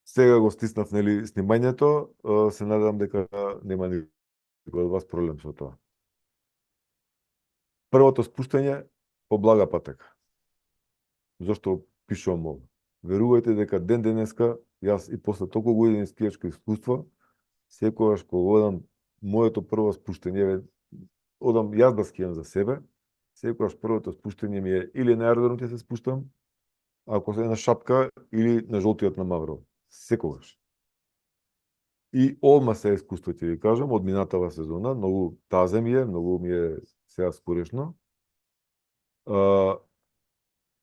Сега го стиснав, нели, снимањето, се надевам дека нема никој од вас проблем со тоа. Првото спуштање по блага патека. Зошто пишувам ово? Верувајте дека ден денеска, јас и после толку години скијачко искуство, секогаш кога одам моето прво спуштање, одам јас да скијам за себе, секогаш првото спуштање ми е или на аеродром ќе се спуштам, ако се на Шапка, или на Жолтиот на Маврово. Секогаш. И одма се искуство ќе ви кажам, од минатава сезона, многу тазе ми е, многу ми е сега скорешно.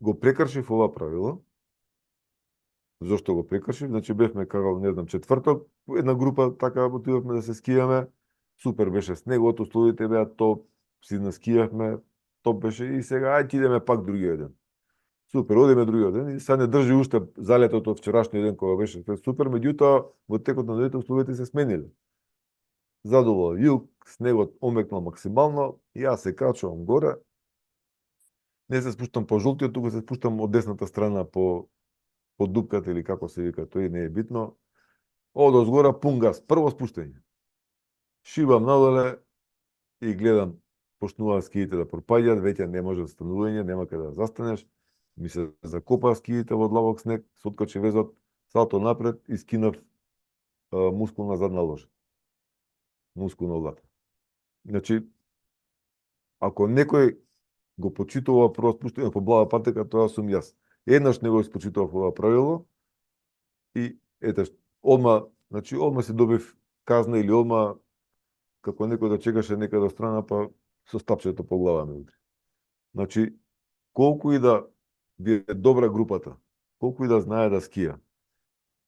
Го прекршив ова правило. Зошто го прекршив? Значи бевме како, не знам, четврток, една група така отидовме да се скијаме. Супер беше снегот, условите беа топ, си наскијавме, топ беше и сега ајде идеме пак другиот ден. Супер, одиме другиот ден и сега не држи уште залетот од вчерашниот ден кога беше супер, меѓутоа во текот на дењот условите се смениле. Задувал југ, снегот омекнал максимално, и јас се качувам горе. Не се спуштам по жолтиот, туку се спуштам од десната страна по дупката или како се вика, тој не е битно. Одозгора пун газ, прво спуштање. Шибам надоле и гледам, почнуваат скиите да пропаѓаат, веќе не може застанување, нема каде да застанеш. Ми се закопаа скиите во длабок снег, се откачи везот, салто напред и скинав мускулна задна ложа. Мускулна лата. Значи, ако некој го почитува прво спуштање по блага патека, тоа сум јас. Еднаш не го испочитував ова правило и ете, одма се добив казна или одма како некој да чекаше некаде од страна, па со стапчето по глава ме удри. Значи, колку и да ви е добра групата, колку и да знае да скија,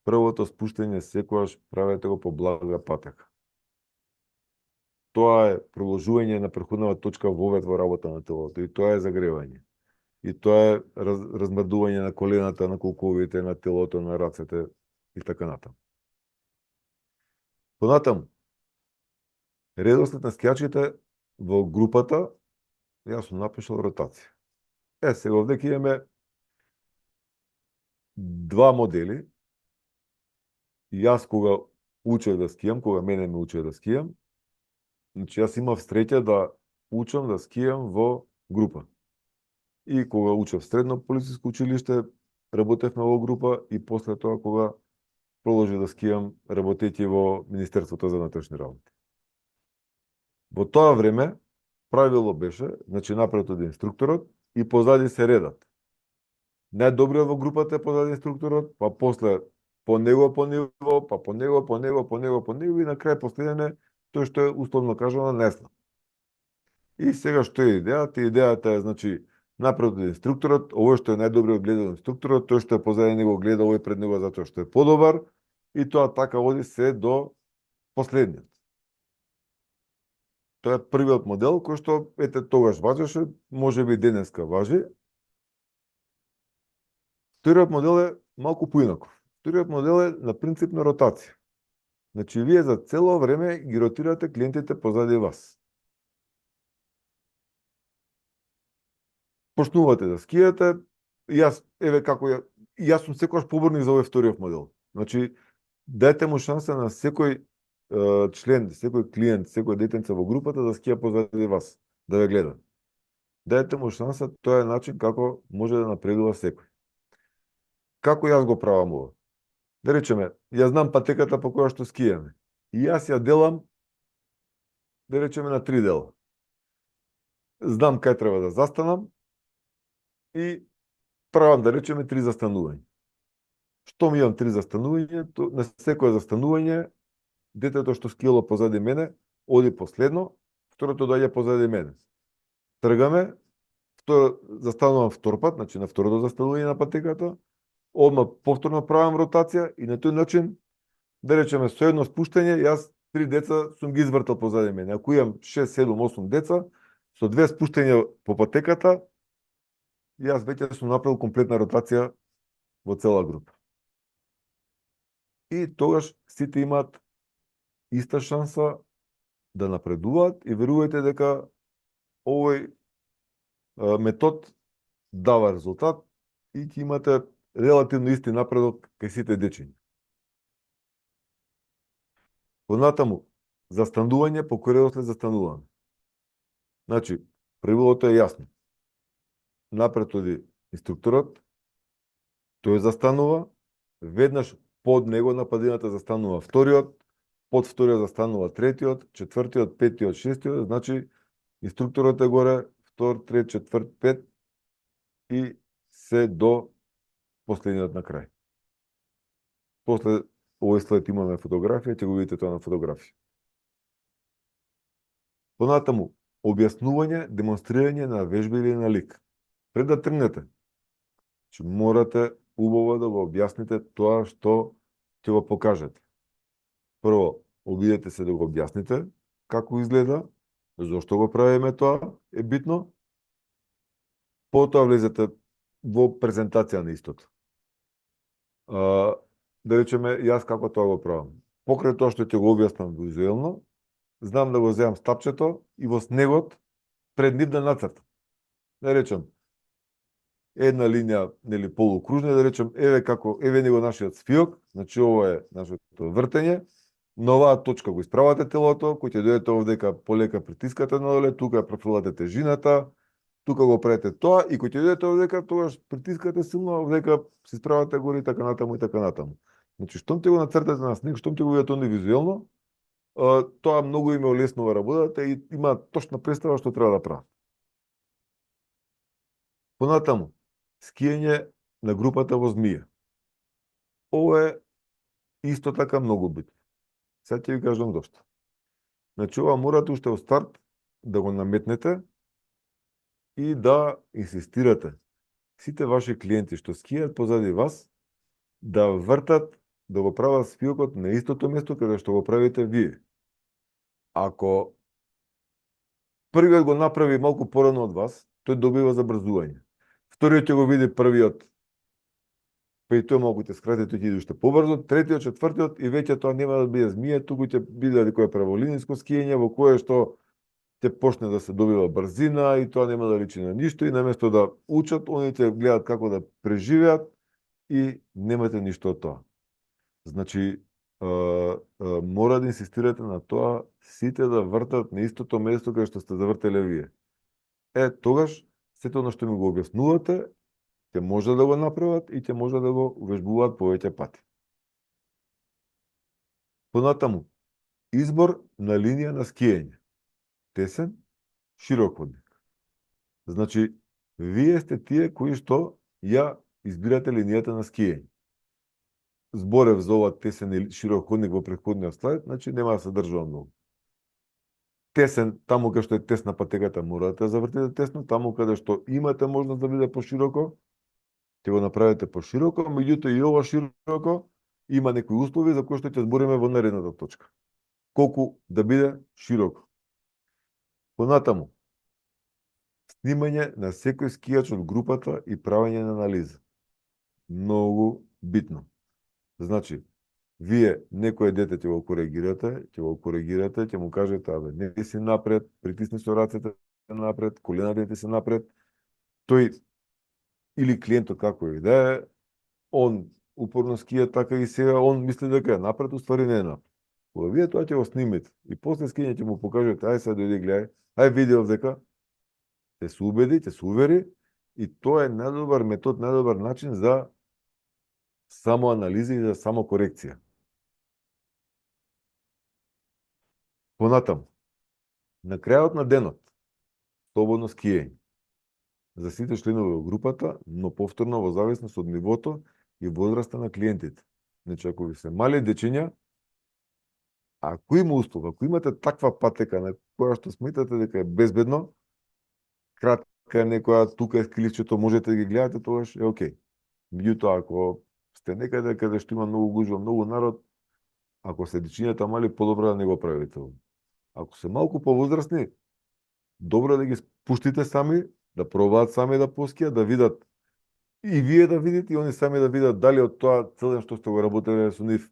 првото спуштање секогаш правете го по блага патека. Тоа е продолжување на претходната точка во работа на телото, и тоа е загревање. И тоа е размрдување на колената, на колковите, на телото, на рацете и така натаму. Понатаму, редослед на скијачите во групата, јас сум напишал ротација. Сега овде ќе имаме два модели. Јас кога учев да скијам, кога мене ме учев да скијам, значи јас имав среќа да учам да скијам во група. И кога учев средно полициско училиште, работевме во група, и после тоа кога продолжив да скијам, работејќи во Министерството за внатрешни работи. Во тоа време правило беше, значи напред од инструкторот и позади се редат. Најдобриот во групата е позади инструкторот, па после по него, па по него и на крај последен е тој што е условно кажано најслаб. И сега што е идејата? Идејата е, значи, напред од инструкторот, овој што е најдобриот гледа од инструкторот, тој што е позади него гледа овој пред него затоа што е подобар, и тоа така оди се до последниот. Тоа е првиот модел кој што ете тогаш важеше, можеби денеска важи. Вториот модел е малку поинаков. Вториот модел е на принцип на ротација. Значи, вие за цело време ги ротирате клиентите позади вас. Почнувате да скијате, јас сум секогаш поборник за овој вториот модел. Значи, дајте му шанса на секој член, секој клиент, секој детенце во групата да скија позади вас, да ве гледа. Дајте му шанса, тоа е начин како може да напредува секој. Како јас го правам ова? Да речеме, јас знам патеката по која што скијаме. И јас ја делам, да речеме, на 3 дела. Знам кај треба да застанам и правам, да речеме, 3 застанувања. Што ми имам 3 застанувања, на секое застанување, детето што скиело позади мене, оди последно, второто доаѓа позади мене. Тргаме, застанувам втор пат, значи на второто застанување на патеката, одма повторно правам ротација и на тој начин, да речеме, со едно спуштање, јас 3 деца сум ги извртал позади мене. Ако имам 6, 7, 8 деца, со 2 спуштања по патеката, јас веќе сум направил комплетна ротација во цела група. И тогаш сите имаат иста шанса да напредуваат и верувајте дека овој метод дава резултат и ќе имате релативно исти напредок кај сите дечиња. Понатаму, застанување по кој редослед застануваме. Значи, правилото е јасно. Напред оди инструкторот, тој застанува, веднаш под него на падината застанува вториот, под вториот застанува третиот, четвртиот, петиот, шестиот, значи инструкторот е горе, втор, трет, четврт, пет и се до последниот на крај. После овој слайд имаме фотографија, ќе го видите тоа на фотографија. Понатаму, објаснување, демонстрирање на вежба или на лик. Пред да тргнете, че морате убаво да го објасните тоа што ќе го покажете. Прво, обидете се да го објасните како изгледа, зошто го правиме тоа, е битно. Потоа влезете во презентација на истото. Да речеме, јас како тоа го правам. Покрај тоа што ќе го објаснам визуелно, знам да го земам стапчето и во снегот пред нив да нацртам. Да речем, една линија, нели полукружна, да речем, еве него нашиот сфиок, значи ово е нашето вртење, на оваа точка го исправате телото, кој ќе дојдете овдека полека притискате надоле, тука профилате тежината, тука го правите тоа и кој ќе дојдете овдека, тогаш притискате силно, овдека се исправате горе и така натаму и така натаму. Значи, штом ќе го нацртате на снег, штом ќе го видите онде визуелно, тоа многу им олеснува работата и има точна представа што треба да прават. Понатаму, скијање на групата во змија. Ово е исто така многу битно. Сега ќе ви кажам зошто. Значи, ова морате уште во старт да го наметнете и да инсистирате сите ваши клиенти што скијат позади вас да вртат, да го прават спиокот на истото место каде што го правите вие. Ако првиот го направи малку порано од вас, тој добива забрзување. Вториот ќе го види првиот, па и тој малку ќе скрати, тој ќе иде уште побрзо, третиот, четвртиот и веќе тоа нема да биде змија, туку ќе биде некое праволиниско скијање во кое што ќе почне да се добива брзина и тоа нема да личи на ништо и наместо да учат, они ќе гледат како да преживеат и немате ништо од тоа. Значи, мора да инсистирате на тоа сите да вртат на истото место каде што сте завртеле вие. Тогаш, сето оно што ми го објаснувате, ќе може да го направат и ќе може да го вежбуваат повеќе пати. Понатаму, избор на линија на скијање. Тесен, широк ходник. Значи, вие сте тие кои што ја избирате линијата на скијање. Зборев за ова тесен и широк ходник во претходниот слайд, значи нема да се држувам многу. Тесен, таму каде што е тесна патеката, морате да завртите тесно, таму каде што имате можност да биде пошироко, ќе го направите пошироко, меѓутоа и ова широко има некои услови за кои што ќе збориме во наредната точка. Колку да биде широко. Понатаму, снимање на секој скијач од групата и правење на анализа. Многу битно. Значи, вие некое дете ќе го коригирате, ќе му кажете, абе, не си напред, притисни со рацете напред, колената ти се напред. Тој или клиентот како и да е, он упорно скија така и сега, он мисли дека е напред, уствари не е напред. Кога вие тоа ќе го снимите и после скијање ќе му покажете, ај сега дојди гледај, ај види овдека, ќе се убеди, ќе се увери и тоа е најдобар метод, најдобар начин за самоанализа и за самокорекција. Понатаму, на крајот на денот, слободно скијање. За сите членови во групата, но повторно во зависност од нивото и возраста на клиентите. Значи, ако ви се мали дечиња, ако има услов, ако имате таква патека на која што сметате дека е безбедно, кратка некоја, тука е скливчето, можете да ги гледате, тогаш е окей. Меѓутоа, ако сте некаде каде што има многу гужва, многу народ, ако се дечињата мали, подобро да не го правите. Ако се малку повозрастни, добро да ги пуштите сами, да пробаат сами да поскијат, да видат и вие да видите и они сами да видат дали од тоа цел ден што сте го работеле со нив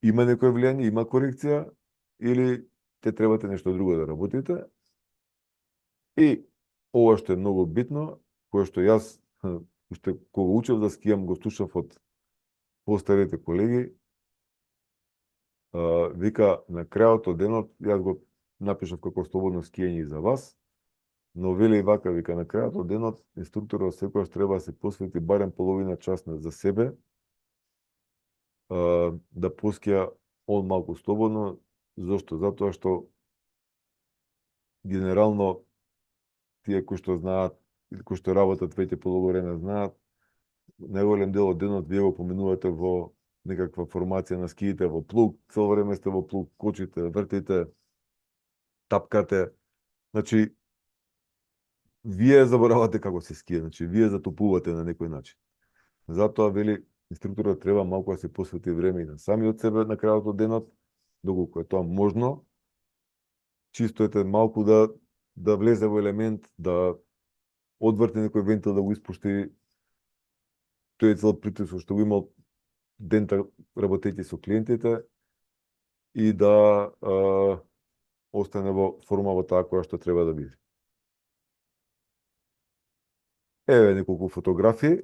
има некој влијание, има корекција или те требате нешто друго да работите. И ова што е многу битно, кое што јас уште кога учев да скијам, го слушав од постарите колеги, вика, на крајот од денот, јас го напишав како слободно скијање и за вас, но вели вака, вика, на крајот од денот, инструкторот секогаш треба да се посвети барем половина час за себе, да поскија он малку слободно. Зошто? Затоа што генерално тие кои што знаат, или кои што работат веќе подолго време знаат, најголем дел од денот вие го поминувате во некаква формација на скиите, во плуг, цело време сте во плуг, кочите, вртите, тапкате. Значи, вие заборавате како се ские, значи вие затопувате на некој начин. Затоа вели инструкторот треба малку да се посвети време и на самиот себе на крајот од денот, доколку е тоа можно, чисто ете малку да влезе во елемент, да одврти некој вентил, да го испушти тој цел притисок што го имал дента работејќи со клиентите и да остане во форма во таа која што треба да биде. Еве неколку фотографии.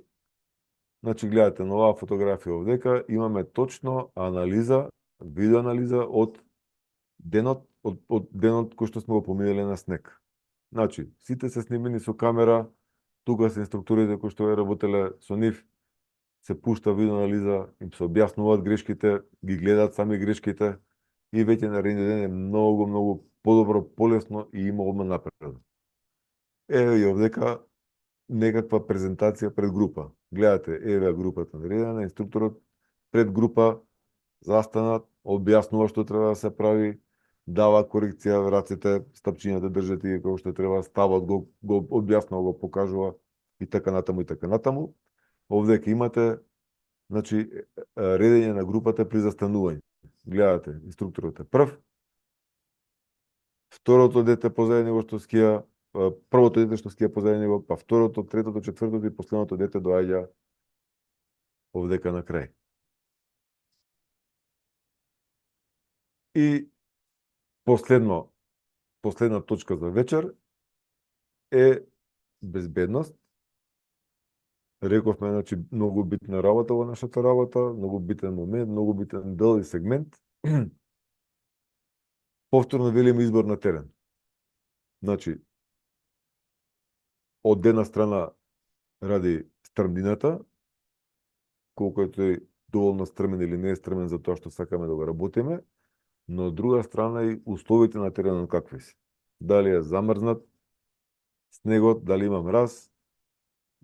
Значи, гледате на оваа фотографија овдека, имаме точно анализа, видеоанализа од денот, од денот кој што сме го поминале на снег. Значи, сите се снимени со камера, тука се инструкторите кои што работеле со нив, се пушта видеоанализа, им се објаснуваат грешките, ги гледаат сами грешките и веќе наредниот ден е многу подобро, полесно и има одма напред. Еве и овдека некаква презентација пред група. Гледате, еве групата наредена, инструкторот пред група застанат, објаснува што треба да се прави, дава корекција, рацете, стапчињата држат и како што треба, ставот го објаснува, го покажува и така натаму и така натаму. Овдека имате, значи, редење на групата при застанување. Гледате, инструкторот е прв, второто дете позади него што скија, првото дете што скија позади него, па второто, третото, четвртото и последното дете доаѓа овдека на крај. И последна точка за вечер е безбедност. Рековме, значи, многу битна работа во нашата работа, многу битен момент, многу битен дел и сегмент. Повторно велиме избор на терен. Значи, од една страна ради стрмнината, колку е тој доволно стрмен или не е стрмен за тоа што сакаме да го работиме, но од друга страна и условите на теренот какви се. Дали е замрзнат снегот, дали има мраз,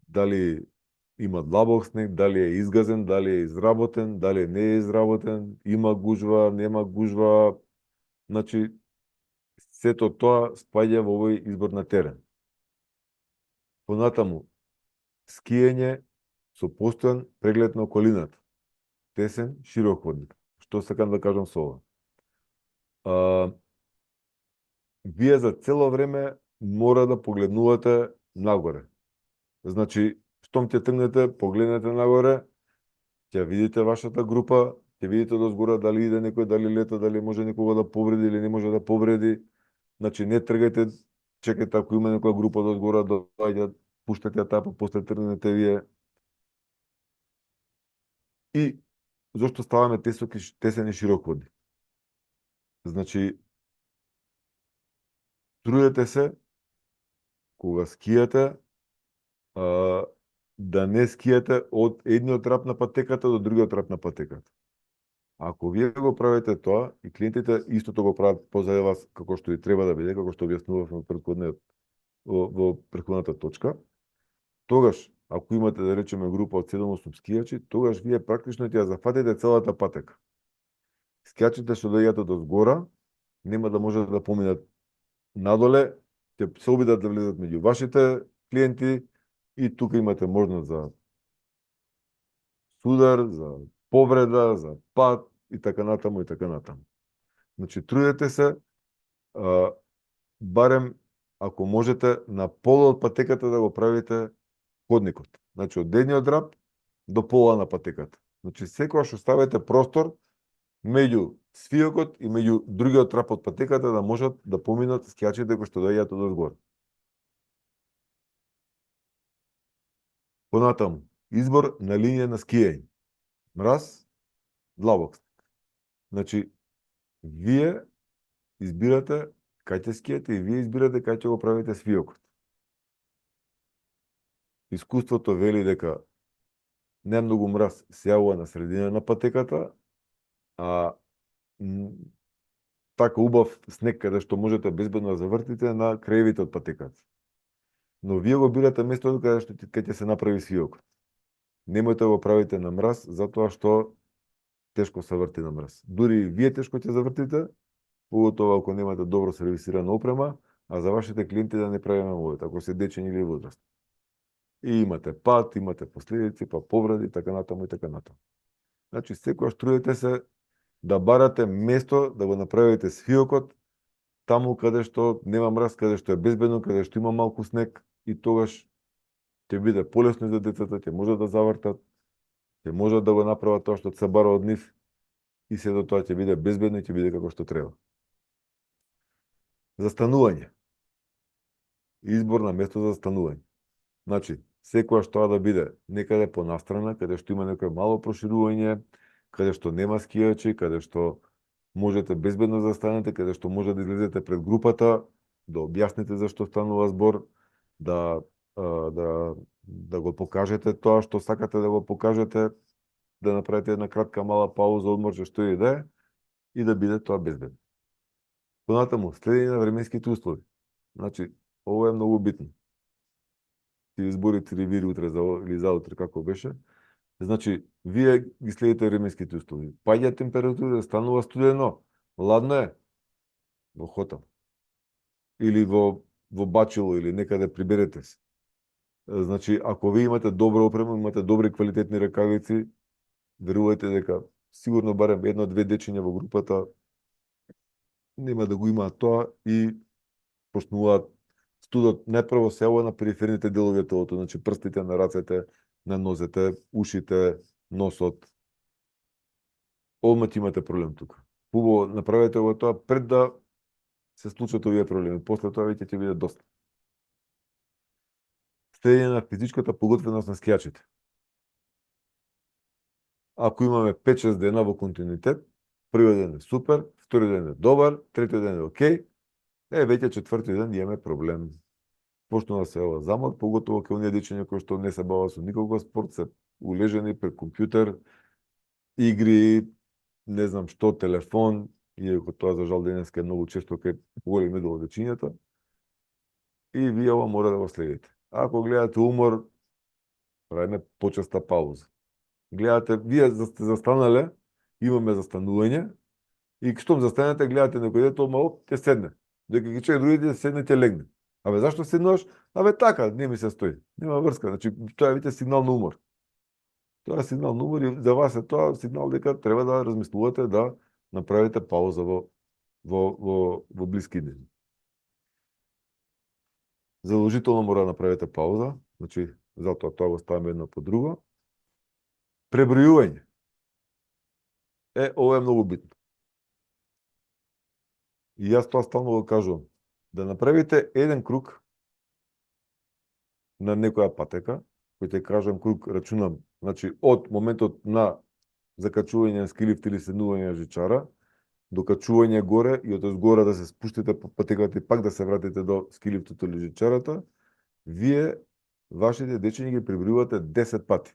дали има длабок снег, дали е изгазен, дали е изработен, дали не е изработен, има гужва, нема гужва. Значи, сето тоа спаѓа во овој избор на терен. Понатаму, скиење со постојан преглед на околината. Тесен, широк ходник. Што сакам да кажам со ова? Вие за цело време мора да погледнувате нагоре. Значи, штом ќе тргнете, погледнете нагоре, ќе видите вашата група, ќе видите дозгора дали иде некој, дали лета, дали може некого да повреди или не може да повреди. Значи, не тргајте, чекайте ако има некоја група дозгора, доаѓа, пуштате ја таа, па после тргнете вие. И зошто ставаме тесен и широкводни? Значи, трудете се, кога скијате, да не скијате од едниот трап на патеката до другиот трап на патеката. Ако вие го правите тоа и клиентите истото го прават позади вас како што и треба да биде, како што објаснувавме во претходната точка, тогаш, ако имате, да речеме, група од 7-8 скијачи, тогаш вие практично ќе ја зафатите целата патека. Скијачите што доаѓаат од згора, нема да можат да поминат надоле, ќе се обидат да влезат меѓу вашите клиенти и тука имате можност за судар, за повреда, за пат и така натаму и така натаму. Значи, трудете се, барем, ако можете, на пола од патеката да го правите ходникот. Значи, од едниот драп до пола на патеката. Значи, секогаш оставете простор меѓу свиокот и меѓу другиот трап од патеката да можат да поминат скијачите кои што доаѓаат од згора. Понатаму, избор на линија на скијање. Мраз, длабок снег. Значи, вие избирате кај ќе скијате и вие избирате кај ќе го правите свиокот. Искуството вели дека не многу мраз се јавува на средина на патеката, а така убав снег каде што можете безбедно да завртите на краевите од патеката. Но вие го бирате местото каде што ќе се направи свиокот. Немојте да го правите на мраз, затоа што тешко се врти на мраз. Дури и вие тешко ќе завртите, поготово ако немате добро сервисирана опрема, а за вашите клиенти да не правиме мовет, ако се дечени или возрастни. И имате пат, имате последици, па повреди, така натаму и така натаму. Значи, секогаш трудете се да барате место да го направите свиокот таму каде што нема мраз, каде што е безбедно, каде што има малку снег и тогаш ќе биде полесно за децата, ќе можат да завртат, ќе можат да го направат тоа што се бара од нив и се до тоа ќе биде безбедно и ќе биде како што треба. Застанување. Избор на место за застанување. Значи, секогаш тоа да биде некаде понастрана, каде што има некој мало проширување, каде што нема скијачи, каде што можете безбедно да застанете, каде што може да излезете пред групата, да објасните зашто станува збор, да го покажете тоа што сакате да го покажете, да направите една кратка мала пауза, одмор, што и да е, и да биде тоа безбедно. Понатаму, следење на временските услови. Значи, ово е многу битно. Ти изборите ревири утре или заутре како беше. Значи, вие ги следите временските услови. Паѓа температура, станува студено, ладно е во хотел. Или во бачило, или некаде приберете се. Значи, ако ви имате добра опрема, имате добри квалитетни ракавици, верувајте дека сигурно барем едно-две дечиња во групата нема да го имаат тоа и почнуваат студот најпрво се јавува на периферните делови од телото, значи прстите на рацете, на нозете, ушите, носот. Одма имате проблем тука. Убаво направете го тоа пред да се случат овие проблеми. После тоа веќе ќе биде доста. Следење на физичката подготвеност на скијачите. Ако имаме 5-6 дена во континуитет, првиот ден е супер, втори ден е добар, третиот ден е окей, веќе четврти ден имаме проблем. Почнува се ова замор, поготово кај оние дечиња кои што не се бават со никогаш спорт, се улежени пред компјутер, игри, не знам што, телефон, иако тоа за жал денеска е многу често кај големи дел од дечињата. И вие ова мора да го следите. Ако гледате умор, правиме почеста пауза. Гледате, вие сте застанале, имаме застанување, и штом застанете, гледате некој дете, оп, ќе седне. Дека ги чека другите, седне, ќе легне. Абе, зашто седнуваш? Абе, така, не ми се стои. Нема врска, значи, тоа е сигнал на умор. Тоа е сигнал на умор и за вас е тоа сигнал дека треба да размислувате да направите пауза во блиски ден. Задолжително мора да направите пауза, значи, затоа тоа го ставаме едно по друго. Пребројување. Ова е многу битно. И јас тоа стално го кажувам. Да направите еден круг на некоја патека, кој ќе кажам круг, рачунам, значи од моментот на закачување на ски лифт или седнување на жичара, до качување горе и од згора да се спуштите по патеката и пак да се вратите до ски лифтот или жичарата, вие вашите дечиња ги пребројувате 10 пати.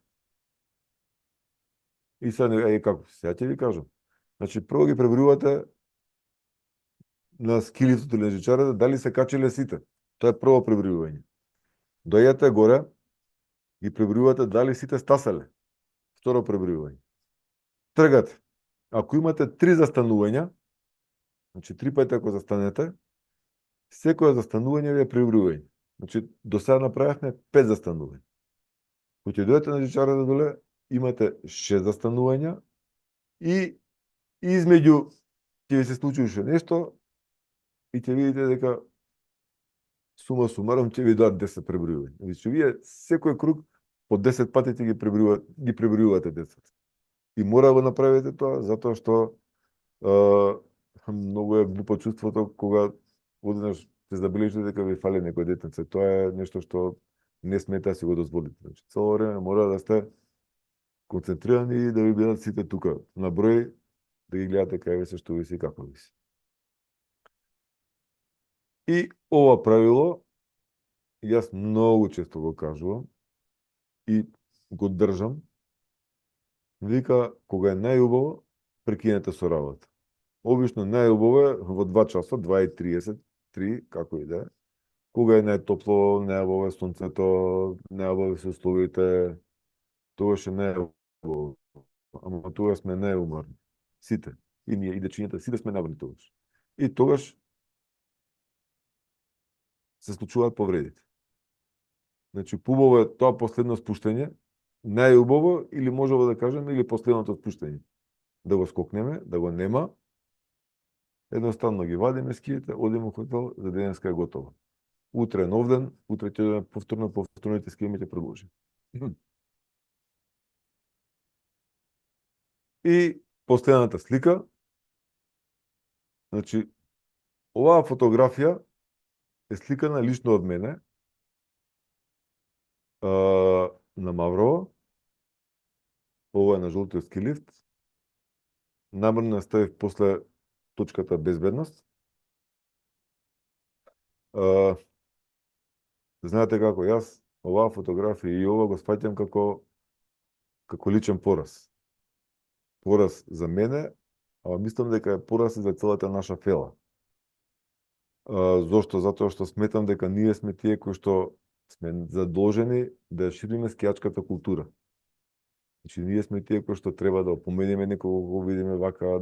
И сега, како? Сега ќе ви кажам. Значи, прво ги пребројувате на ски лифтот или на жичарата, дали се качиле сите. Тоа е прво пребројување. Дојдете горе, ги пребројувате дали сите стаселе. Второ пребројување. Тргате. Ако имате 3 застанувања, значи 3 пати ако застанете, секоја застанување ви е пребројување. Значи, до сега направивме 5 застанувања. Кога ќе дојдете на жичарата доле, имате 6 застанувања и измеѓу ќе ви се случи уште нешто и ќе видите дека сума сумаром ќе ви дадат 10 пребројувања. Значи, вие секој круг по 10 пати ќе ги пребројувате децата. И мора да го направите тоа, затоа што многу е глупо чувството кога одеднаш се забележите дека ви фали некој детенце. Тоа е нешто што не смете да си го дозволите. Значи, цело време мора да сте концентрирани и да ви бидат сите тука на број, да ги гледате кај ви се, што ви се и како ви се. И ова правило, јас многу често го кажувам и го држам, вика, кога е најубаво, прекинете со работа. Обично најубаво е во 2 часа, 2:30, 3, како и да е. Кога е најтопло, најубаво е сонцето, најубаво се условите, тогаш е најубаво. Ама тогаш сме најуморни. Сите. И ние, и дечињата, сите сме наврни тогаш. И тогаш се случуваат повредите. Значи, побаво е тоа последно спуштање, најубаво, или можеме да кажеме, или последното спуштање. Да го скокнеме, да го нема, едноставно ги вадиме скиите, одиме во хотел, за денеска е готово. Утре нов ден, утре ќе одиме повторните скији ќе продолжи. И последната слика, значи, оваа фотографија е сликана лично од мене на Маврово. Ова е на жолтиот ски лифт. Намерно ставив после точката безбедност. Знаете како, јас оваа фотографија и ова го сваќам како личен пораз. Пораз за мене, а мислам дека е пораз и за целата наша фела. Зошто? Затоа што сметам дека ние сме тие кои што сме задолжени да шириме скијачката култура. Значи, ние сме тие кои што треба да опомениме некого кога го видиме вака,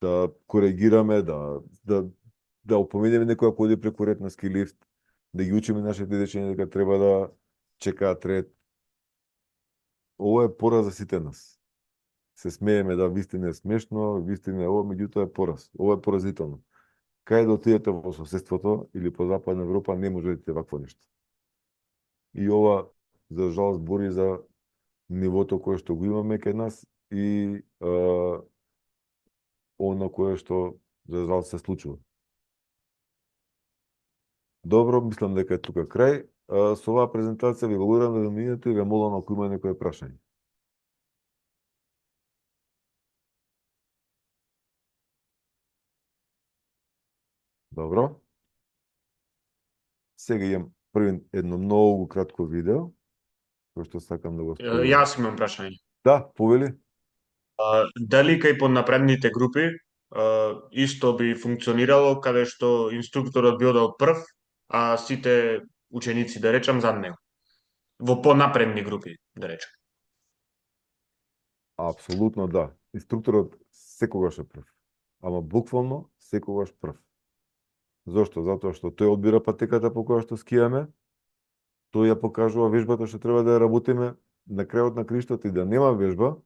да коригираме, да опомениме некој ако оди преку ред на ски лифт, да ги учиме нашите дечиња дека треба да чекаат ред. Ова е пораз за сите нас. Се смееме, да, вистина е смешно, вистина е ова, меѓутоа е пораз. Ова е поразително. Кај да отидете во соседството или по Западна Европа не може да видите вакво нешто. И ова, за жал, збори за нивото кое што го имаме кај нас и оно кое што, за жал, се случува. Добро, мислам дека е тука крај. Со оваа презентација ви благодарам за вниманието и ве молам ако има некој прашање. Добро. Сега имам едно многу кратко видео, кој што сакам да го споделам. Јас имам прашање. Да, повели. Дали кај поднапредните групи исто би функционирало каде што инструкторот би одел прв, а сите ученици, да речам, зад него? Во понапредни групи, да речем. Апсолутно да. Инструкторот секогаш е прв. Ама буквално секогаш прв. Зошто? Затоа што тој одбира патеката по која што скијаме, тој ја покажува вежбата што треба да ја работиме, на крајот на криштот и да нема вежба,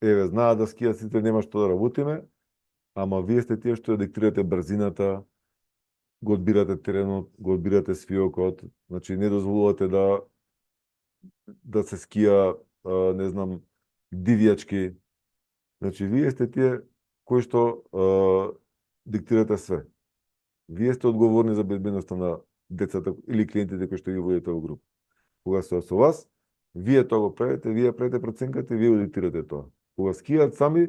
еве, знаат да скијат сите, нема што да работиме, ама вие сте тие што ја диктирате брзината, го одбирате теренот, го одбирате свиокот, значи не дозволувате да се скија, не знам, дивјачки. Значи, вие сте тие кои што диктирате све. Вие сте одговорни за безбедноста на децата или клиентите кои што ги водите во група. Кога се со вас, вие тоа го правите, вие правите проценката и вие диктирате тоа. Кога скијат сами,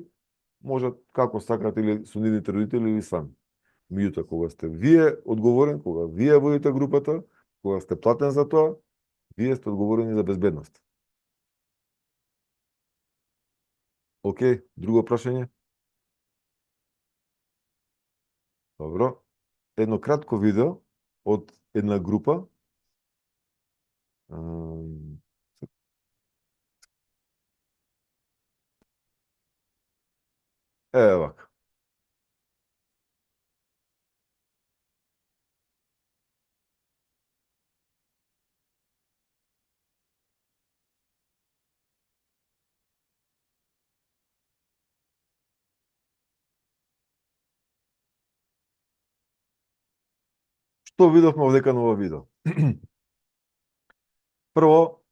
можат како сакат или со нивните родители или сами. Меѓутоа, кога сте вие одговорен, кога вие водите групата, кога сте платен за тоа, вие сте одговорени за безбедност. Океј, друго прашање? Добро. Едно кратко видео од една група. Еве вака. Што видовме овдека на ова видео? Прво,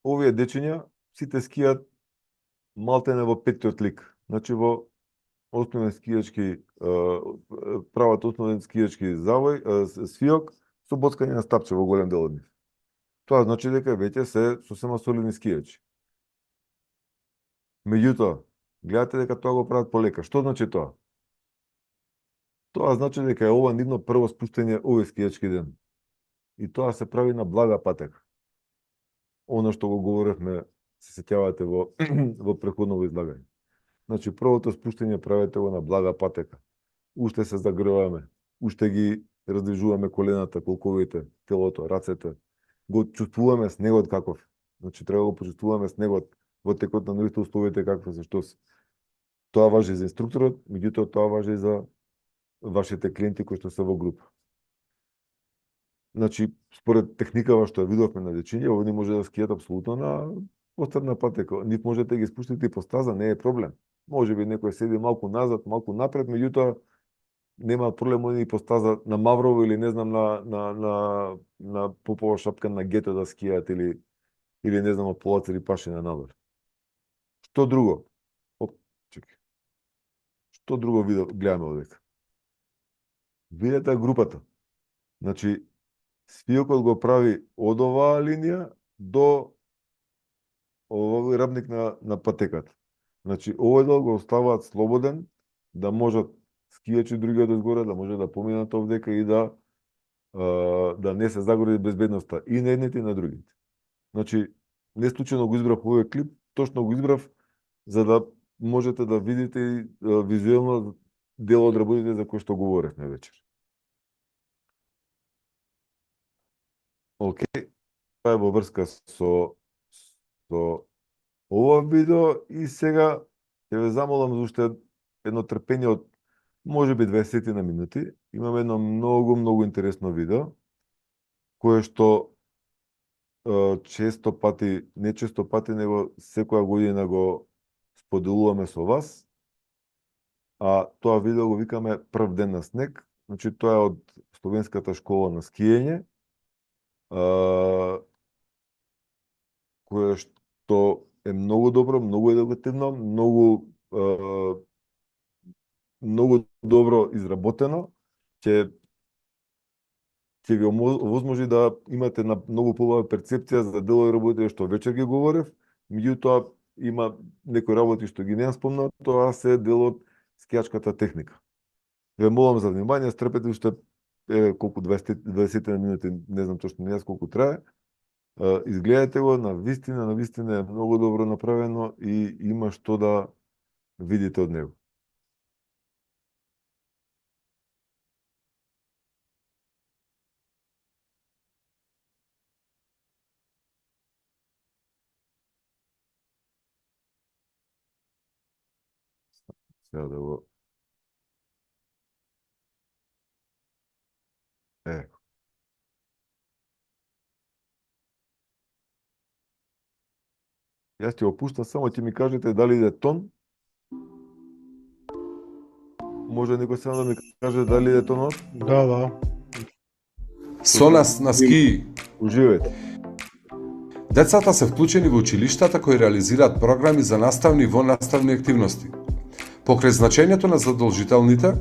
овие дечиња сите скијат малтене во петтиот лик. Значи во основен скијачки прават основен скијачки завој, свиок со боцкање на стапче во голем дел од нив. Тоа значи дека веќе се сосема солидни скијачи. Меѓутоа, гледате дека тоа го прават полека. Што значи тоа? Тоа значи дека е ова нивно прво спуштање овој скијачки ден. И тоа се прави на блага патека. Оно што го говоревме, се сеќавате во претходно излагање. Значи, првото спуштање правите го на блага патека. Уште се загреваме, уште ги раздвижуваме колената, колковите, телото, рацете. Го чувствуваме снегот каков. Значи, треба да го почувствуваме снегот во текот на новите условите какви се, што се. Тоа важи за инструкторот, меѓутоа тоа важи и за вашите клиенти кои што се во група. Значи, според техникава што ја видовме на дечиња, овие може да скијат апсолутно на пострана патека. Нив можете да ги спуштите и по стаза, не е проблем. Може би некој седи малку назад, малку напред, меѓутоа нема проблем они по стаза на Маврово или не знам на Попова шапка на Гето да скијат или не знам од Полац или Пашина надвор. Што друго? Чекај. Што друго гледаме овдека? Видете групата. Значи, свиокот го прави од оваа линија до овој рабник на патеката. Значи, овој дел го оставаат слободен, да можат скијачи други од изгоре, да може да поминат овдека и да не се загрози безбедноста и на едните и на другите. Значи, не случајно го избрав овој клип, точно го избрав за да можете да видите визуелно дел од работите за кои што говоревме вечер. Океј, тоа е во врска со ова видео и сега ќе ве замолам за уште едно трпение од можеби 20 на минути. Имаме едно многу интересно видео кое што често пати, не често пати, него секоја година го споделуваме со вас. А тоа видео го викаме Прв ден на снег. Значи тоа е од Словенската школа на скиење, кое што е многу добро, многу едукативно, многу добро изработено. Ќе ви овозможи да имате на многу побава перцепција за делови работите што вечер ги говорев, меѓутоа има некои работи што ги немам спомнат, тоа се дел од скијачката техника. Ве молам за внимание, стрпете уште колку 20 минути, не знам точно не јас колку трае. Изгледајте го, на вистина е многу добро направено и има што да видите од него. Сега да го... Јас ќе опуштам, само ќе ми кажете дали иде тон. Може некој само да ми каже дали иде тонот? Да. Со нас на ски. Уживајте. Децата се вклучени во училиштата кои реализираат програми за наставни и воннаставни активности. Покрај значењето на задолжителните,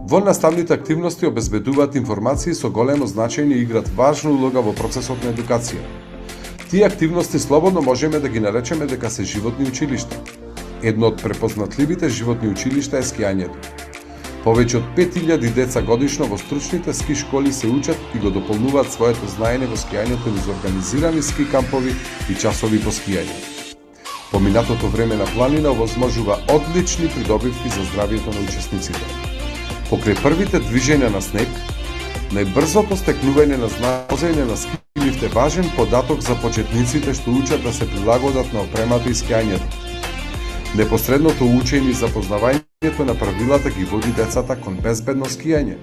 воннаставните активности обезбедуваат информации со големо значење и играат важна улога во процесот на едукација. Тие активности слободно можеме да ги наречеме дека се животни училишта. Едно од препознатливите животни училишта е скијањето. Повеќе од 5000 деца годишно во стручните ски школи се учат и го дополнуваат своето знаење во скијањето низ организирани ски кампови и часови по скијање. Поминатото време на планина овозможува одлични придобивки за здравието на учесниците. Покрај првите движења на снег, најбрзото стекнување на знаење на ски лифт е важен податок за почетниците што учат да се прилагодат на опремата и скијањето. Непосредното учење и запознавањето на правилата ги води децата кон безбедно скијање.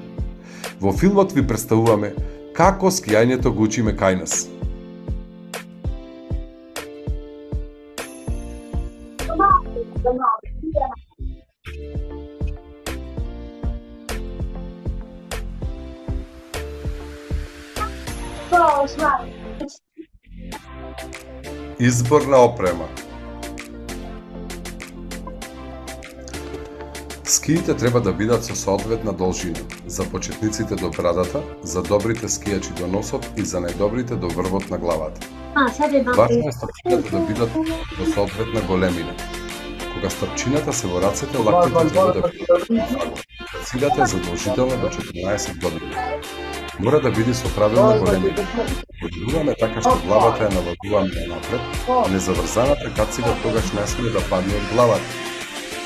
Во филмот ви представуваме како скијањето го учиме кај нас. Избор на опрема. Скиите треба да бидат со соодветна должина, за почетниците до брадата, за добрите скијачи до носот и за најдобрите до врвот на главата. Важно е стапчината да бидат во соодветна големина. Кога стапчината се во рацете, лактите треба да бидат. Цигата е задолжителна до 14 години. Мора да биде со правилна големина. Подигуваме така што главата ја навагуваме напред, а незаврзаната кацига тогаш не смее да падне од главата.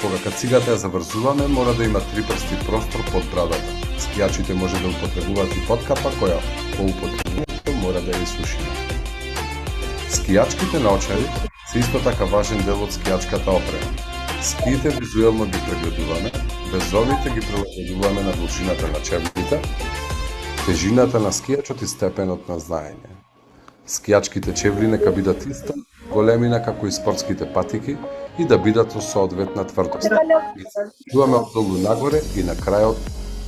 Кога кацигата ја заврзуваме, мора да има 3 прсти простор под брадата. Скијачите може да употребуваат и подкапа која по употребувањето мора да ја исушиме. Скијачките наочари се исто така важен дел од скијачката опрема. Скиите визуелно ги прегледуваме, безовите ги прилагодуваме на должината на чевлите, тежината на скијачот и степенот на знаење. Скијачките чевли нека бидат иста големина како и спортските патики и да бидат со соодветна тврдост. Чуваме оддолу нагоре и на крајот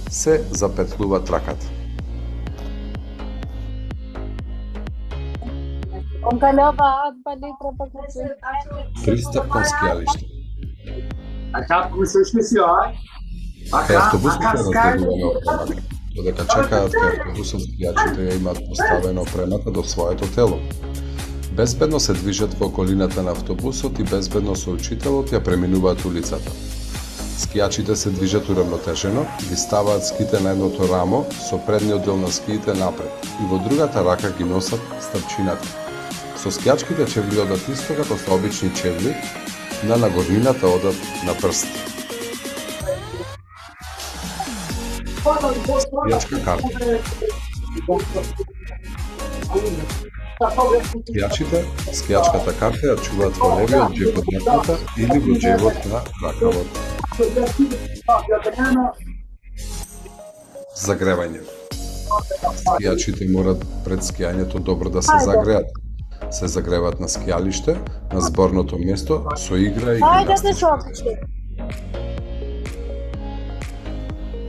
се запетлува траката. Пристап кон скијалиште. Кај автобусите разделуваме опремата. Додека чекаат кај автобусот, скијачите ја имаат поставена опремата до своето тело. Безбедно се движат во околината на автобусот и безбедно со учителот ја преминуваат улицата. Скијачите се движат уравнотежено, ги ставаат ските на едното рамо со предниот дел на скиите напред и во другата рака ги носат стапчината. Со скијачките чевли одат исто како со обични чевли, на нагорнината одат на прст. Скијачка карта. Скијачите, скијачката карта ја чуваат во левиот џеб од јакната или во џебот на ракавот. Загревање. Скијачите морат пред скијањето добро да се загреат. Се загреваат на скијалиште, на зборното место, со игра и гимнастички.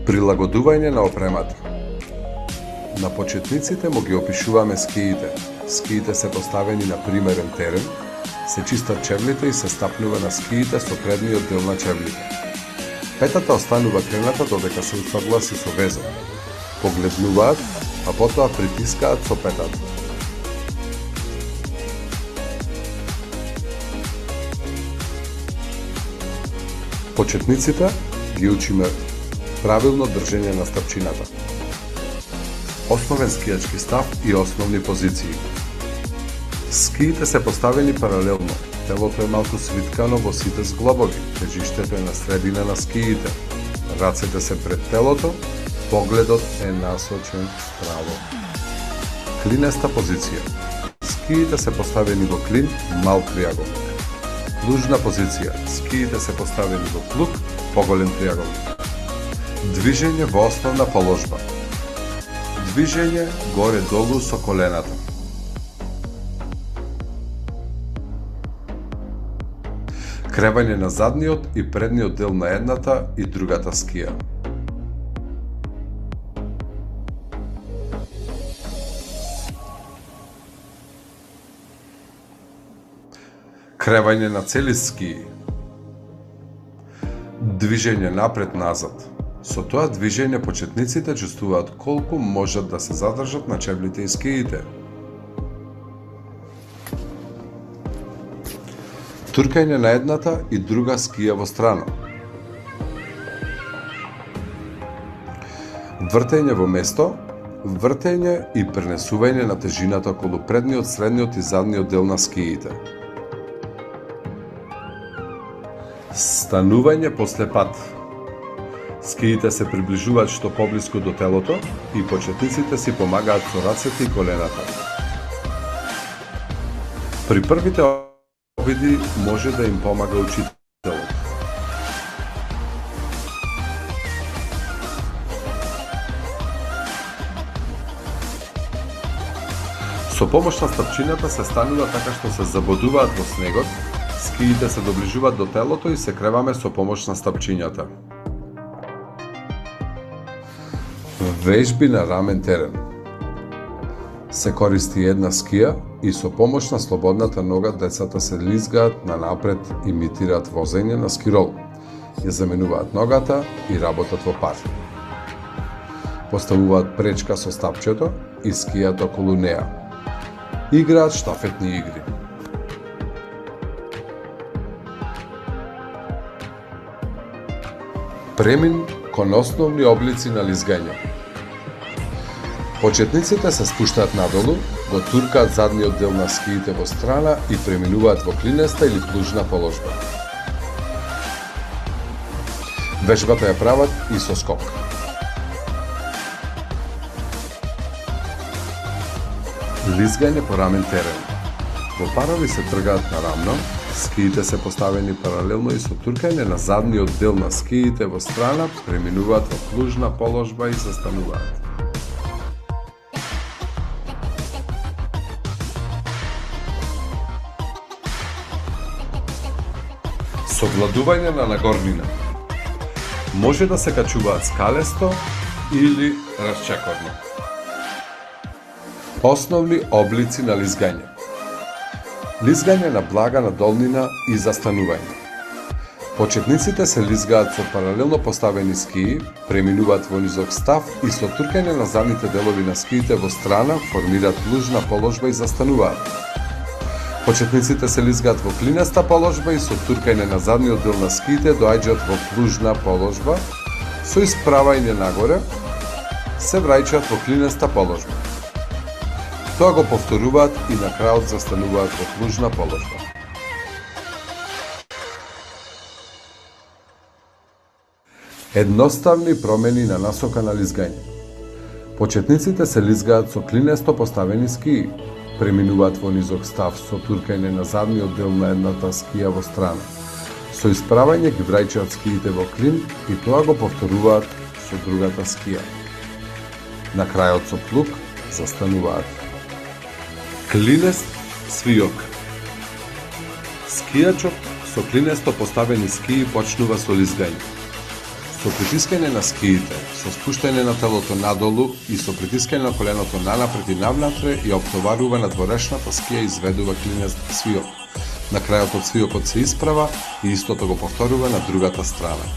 Прилагодување на опремата. На почетниците му ги опишуваме скиите. Скиите се поставени на примерен терен, се чистат чевлите и се стапнува на скиите со предниот дел на чевлите. Петата останува крената додека се усогласи со везот. Погледнуваат, а потоа притискаат со петата. Почетниците ги учиме правилно држење на стапчината. Основен скијачки став и основни позиции. Скиите се поставени паралелно. Телото е малку свиткано во сите зглобови. Тежиштето е на средина на скиите. Рацете се пред телото, погледот е насочен право. Клинеста позиција. Скиите се поставени во клин, мал триаголник. Плужна позиција. Скиите се поставени во плуг, поголем триаголник. Движење во основна положба. Движење горе-долу со колената. Кревање на задниот и предниот дел на едната и другата скија. Кревање на цели скии. Движење напред-назад. Со тоа движење почетниците чувствуваат колку можат да се задржат на чевлите и скиите. Туркање на едната и друга скија во страна. Вртење во место, вртење и пренесување на тежината околу предниот, средниот и задниот дел на скиите. Станување после пат. Скиите се приближуваат што поблиску до телото и почетниците си помагаат со рацете и колената. При првите обиди може да им помага учителот. Со помош на стапчината се станува така што се забодуваат во снегот, скиите се доближуваат до телото и се креваме со помош на стапчињата. Вежби на рамен терен. Се користи една скија и со помош на слободната нога децата се лизгаат на напред, имитираат возење на скирол. ја заменуваат ногата и работат во пар. Поставуваат пречка со стапчето и скијат околу неа. Играат штафетни игри. Премин кон основни облици на лизгање. Почетниците се спуштаат надолу, го туркаат задниот дел на скиите во страна и преминуваат во клинеста или плужна положба. Вежбата ја прават и со скок. Лизгање по рамен терен. Во парови се тргаат на рамно, скиите се поставени паралелно и со туркање на задниот дел на скиите во страна преминуваат во плужна положба и застануваат. Совладување на нагорнина. Може да се качуваат скалесто или расчекорно. Основни облици на лизгање. Лизгање на блага надолнина и застанување. Почетниците се лизгаат со паралелно поставени скии, преминуваат во низок став и со туркање на задните делови на скиите во страна формираат плужна положба и застануваат. Почетниците се лизгаат во клинеста положба и со туркање на задниот дел на скиите доаѓаат во плужна положба, со исправање нагоре се враќаат во клинеста положба. Тоа го повторуваат и на крајот застануваат во плужна положба. Едноставни промени на насока на лизгање. Почетниците се лизгаат со клинесто поставени скии, преминуваат во низок став со туркање на задниот дел на едната скија во страна. Со исправање ги враќаат скиите во клин и тоа го повторуваат со другата скија. На крајот со плук застануваат. Клинест свиок. Скијачот со клинесто поставени скии почнува со лизгање. Со притискање на скиите, со спуштање на телото надолу и со притискање на коленото нанапред и навнатре ја оптоварува надворешната скија и изведува клинест свиок. На крајот од свиокот се исправа и истото го повторува на другата страна.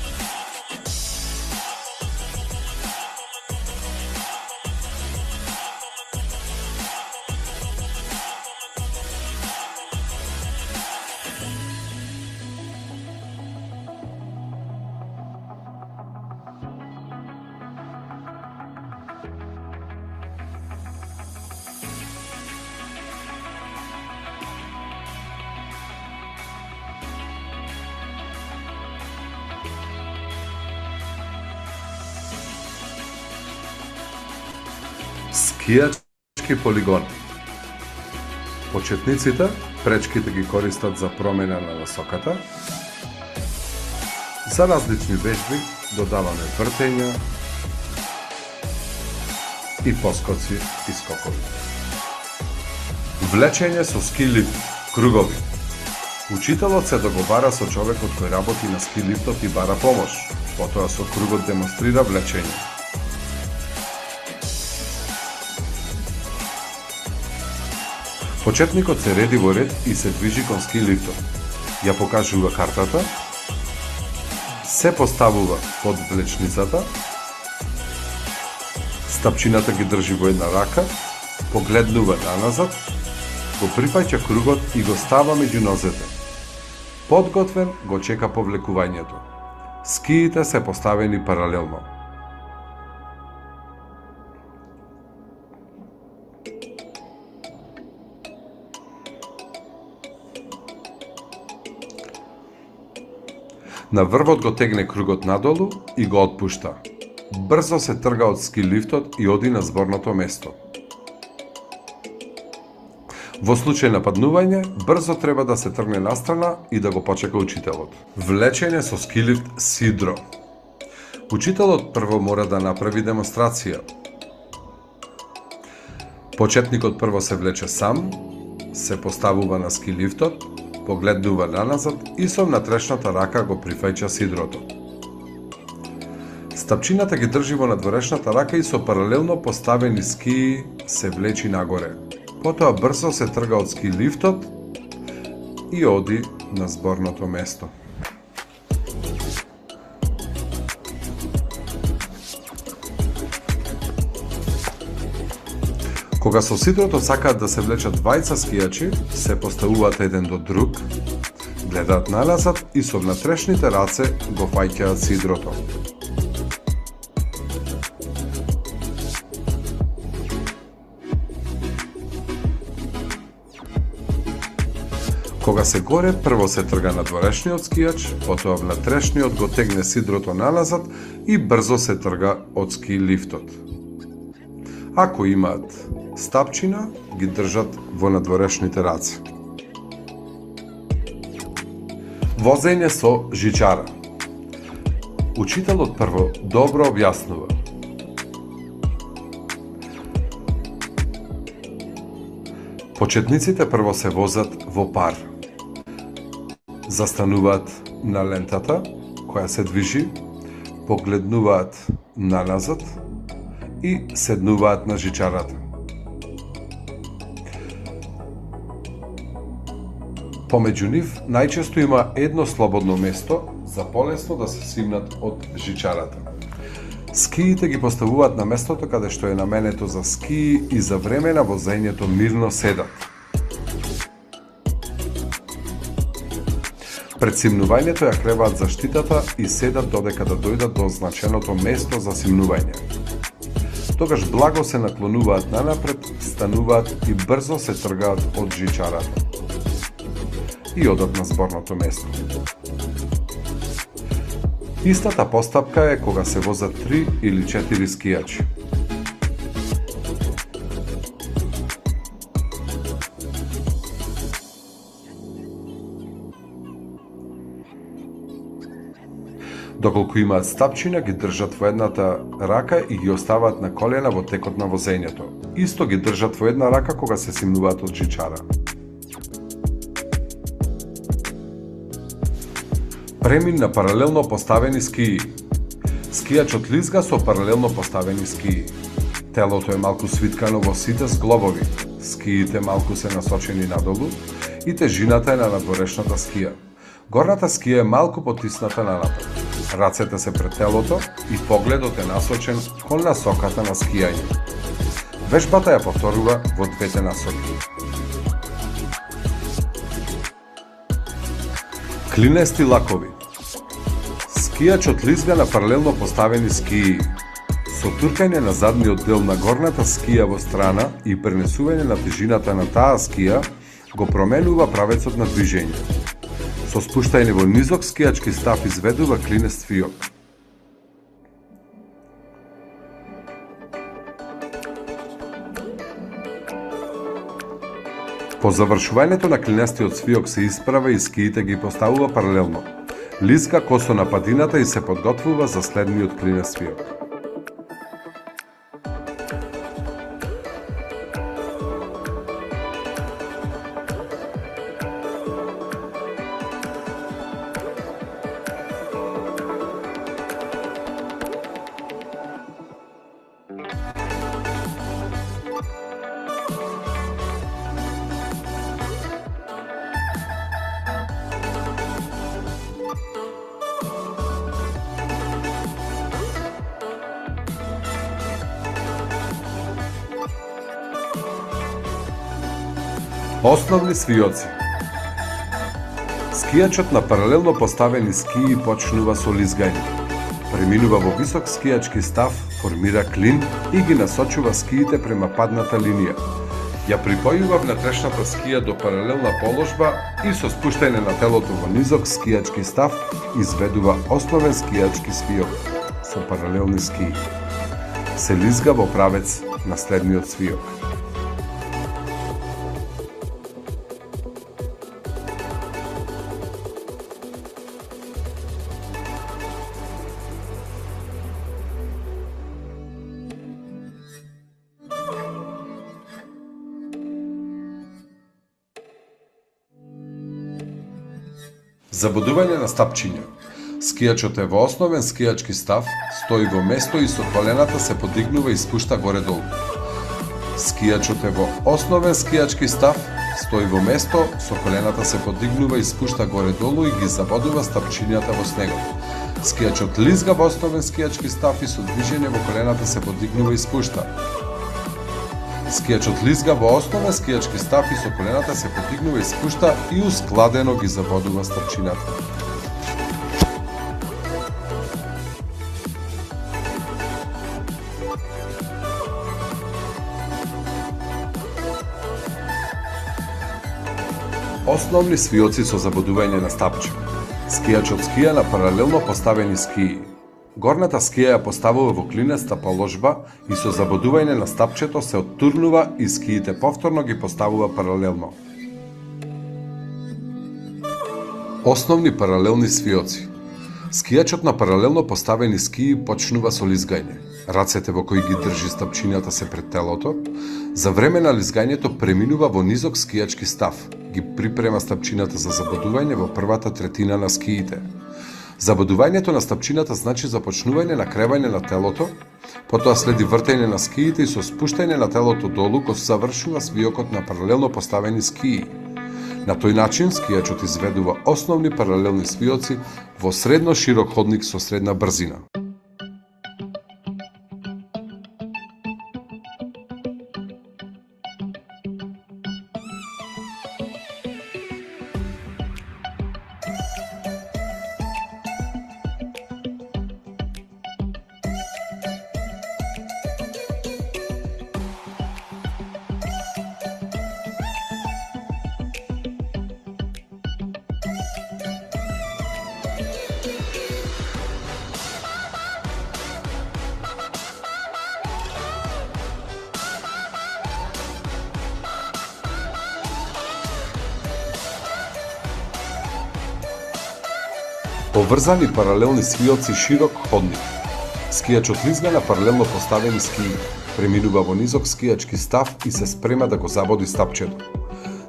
Скијачки полигон. Почетниците пречките ги користат за промена на насоката. За различни вежби додаваме вртења и поскоци и скокови. Влечење со ски лифт, кругови. Учителот се договара со човекот кој работи на ски лифтот и бара помош. Потоа со кругот демонстрира влечење. Почетникот се реди во ред и се движи кон ски лифтот. Ја покажува картата, се поставува под влечницата, стапчината ги држи во една рака, погледнува наназад, го прифаќа кругот и го става меѓу нозете. Подготвен го чека повлекувањето. Скиите се поставени паралелно. На врвот го тегне кругот надолу и го отпушта. Брзо се трга од ски лифтот и оди на зборното место. Во случај на паднување, брзо треба да се тргне настрана и да го почека учителот. Влечење со ски лифт сидро. Учителот прво мора да направи демонстрација. Почетникот прво се влече сам, се поставува на ски лифтот, погледнува наназад и со внатрешната рака го прифаќа сидрото. Стапчината ги држи во надворешната рака и со паралелно поставени скии се влечи нагоре. Потоа брзо се трга од ски лифтот и оди на зборното место. Кога со сидрото сакаат да се влечат двајца скијачи, се поставуваат еден до друг, гледаат наназад и со внатрешните раце го фаќаат сидрото. Кога се горе, прво се трга надворешниот скијач, потоа внатрешниот го тегне сидрото наназад и брзо се трга од ски лифтот. Ако имаат стапчина, ги држат во надворешните раце. Возење со жичара. Учителот прво добро објаснува. Почетниците прво се возат во пар. Застануваат на лентата која се движи, погледнуваат наназад и седнуваат на жичарата. Помеѓу нив најчесто има едно слободно место за полесно да се симнат од жичарата. Скиите ги поставуваат на местото каде што е наменето за скии и за време на возењето мирно седат. Пред симнувањето ја креваат заштитата и седат додека да дојдат до означеното место за симнување. Тогаш благо се наклонуваат нанапред, стануваат и брзо се тргаат од жичарата и одат на зборното место. Истата постапка е кога се возат 3 или 4 скијачи. Доколку имаат стапчина, ги држат во едната рака и ги оставаат на колена во текот на возењето. Исто ги држат во една рака кога се симнуваат од жичара. Премин на паралелно поставени скии. Скијачот лизга со паралелно поставени скии. Телото е малку свиткано во сите зглобови, скиите малку се насочени надолу и тежината е на надворешната скија. Горната скија е малку потисната нанапред. Рацете се пред телото и погледот е насочен кон насоката на скијање. Вежбата ја повторува во двете насоки. Клинести лакови. Скијачот лизга на паралелно поставени скии. Со туркање на задниот дел на горната скија во страна и пренесување на тежината на таа скија го променува правецот на движење. Со спуштање во низок скијачки став изведува клинест фиок. По завршувањето на клинестиот сфиок се исправа и скиите ги поставува паралелно. Лизга косо на падината и се подготвува за следниот клинест сфиок. Основни свиоци. Скијачот на паралелно поставени скии почнува со лизгање. Преминува во висок скијачки став, формира клин и ги насочува скиите према падната линија. Ја припојува внатрешната скија до паралелна положба и со спуштање на телото во низок скијачки став изведува основен скијачки свиок со паралелни скии. Се лизга во правец на следниот свиок. Забудување на стапчиња. Скијачот е во основен скијачки став, стои во место и со колената се подигнува и спушта горе-долу. Скијачот е во основен скијачки став, стои во место, со колената се подигнува и спушта горе-долу и ги забодува стапчињата во снегот. Скијачот лизга во основен скијачки став и со движење во колената се подигнува и спушта. Скијачот лизга во основен скијачки став и со колената се потигнува и спушта и ускладено ги забодува стапчината. Основни свиоци со забодување на стапче. Скијачот скија на паралелно поставени скии. Горната скија ја поставува во клинеста положба и со забодување на стапчето се оттурнува и скиите повторно ги поставува паралелно. Основни паралелни свиоци. Скијачот на паралелно поставени скии почнува со лизгање. Рацете во кои ги држи стапчината се пред телото. За време на лизгањето преминува во низок скијачки став. Ги припрема стапчината за забодување во првата третина на скиите. Забодувањето на стапчината значи започнување на кревање на телото, потоа следи вртење на скиите и со спуштање на телото долу го завршува свиокот на паралелно поставени скии. На тој начин скијачот изведува основни паралелни свиоци во средно широк ходник со средна брзина. Поврзани паралелни свиоци широк ходник. Скијачот лизга на паралелно поставени скии, преминува во низок скијачки став и се спрема да го забоди стапчето.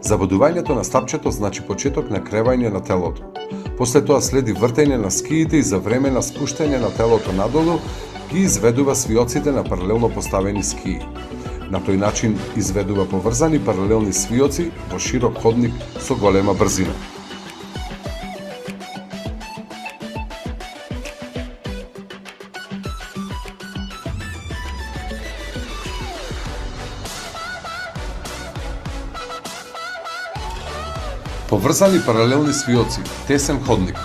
Забодувањето на стапчето значи почеток на кревање на телото. После тоа следи вртење на скиите и за време на спуштање на телото надолу ги изведува свиоците на паралелно поставени скии. На тој начин изведува поврзани паралелни свиоци во широк ходник со голема брзина. Поврзани паралелни свиоци, тесен ходник.